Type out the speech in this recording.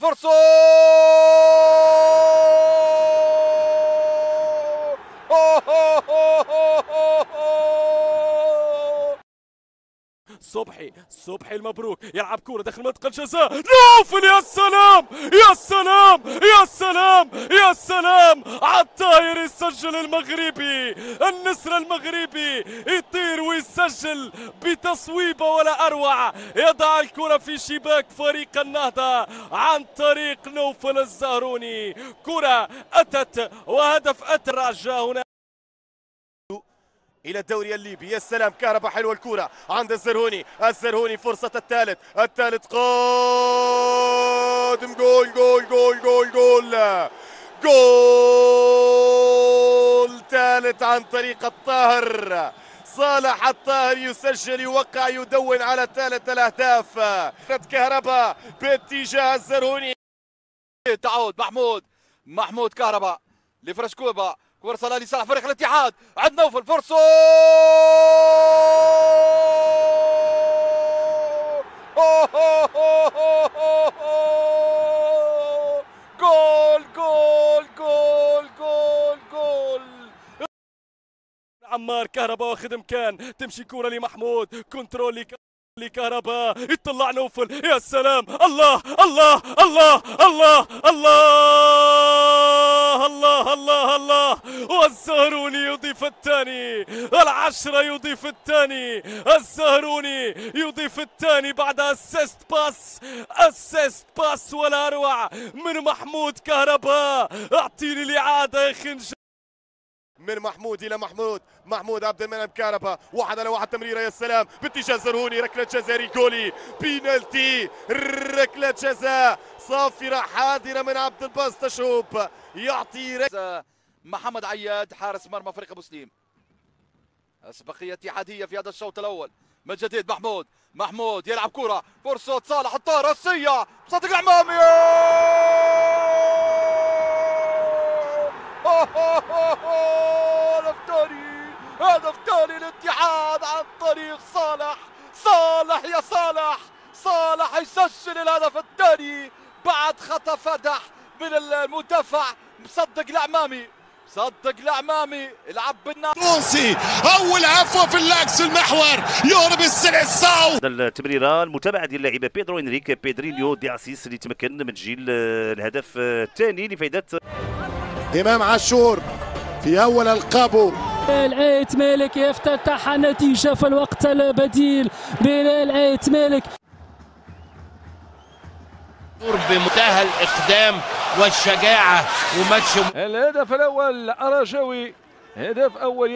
فرصة صبحي المبروك يلعب كورة داخل منطقة الجزاء، نوفل يا سلام يا سلام يا سلام يا سلام عالطاير يسجل المغربي، النسر المغربي يطير ويسجل بتصويبة ولا أروع، يضع الكرة في شباك فريق النهضة عن طريق نوفل الزهروني. كرة أتت وهدف أتى الرجاء هنا إلى الدوري الليبي. يا سلام كهرباء حلوة الكرة عند الزرهوني فرصة الثالث قادم جول ثالث عن طريق الطاهر صالح الطاهر، يسجل يوقع يدون على ثالث الأهداف. كهرباء باتجاه الزرهوني، تعود محمود كهرباء لفرشكوبا، فرصة لصالح فريق الاتحاد، عند نوفل فرصة جول عمار كهرباء واخذ مكان، تمشي كورة لمحمود، كنترول لكهرباء، يطلع نوفل، يا سلام الله الله الله الله الله الله الله الله، والزهروني يضيف الثاني، العشرة يضيف الثاني، الزهروني يضيف الثاني بعد اسيست باس ولا اروع من محمود كهرباء. اعطيني الاعادة يا اخي. من محمود الى محمود عبد المنعم كهرباء، 1 على 1 تمريره، يا سلام باتجاه زرهوني، ركله جزاء ريكولي بينالتي، ركله جزاء صافره حاضره من عبد الباسط تشوب، يعطي محمد عياد حارس مرمى فريق ابو سليم. اسبقيه اتحاديه في هذا الشوط الاول. من جديد محمود يلعب كره، فرصه صالح الطاهر راسيه، صدق العمامي هدف ثاني الاتحاد عن طريق صالح يا صالح يسجل الهدف الثاني بعد خطا فدح من المدافع مصدق العمامي يلعب بالناصي اول عفوه في اللاكس المحور يهرب السلع الصاو. التمريره المتابعه ديال اللاعب بيدرو انريك بيدرينيو دي اسيس اللي تمكن من تسجيل الهدف الثاني لفائده امام عاشور في اول القابو. العيت مالك يفتتح النتيجه في الوقت البديل. بلال عيت مالك بمنتهى الاقدام والشجاعه وماتش. الهدف الاول الرجاوي، هدف اول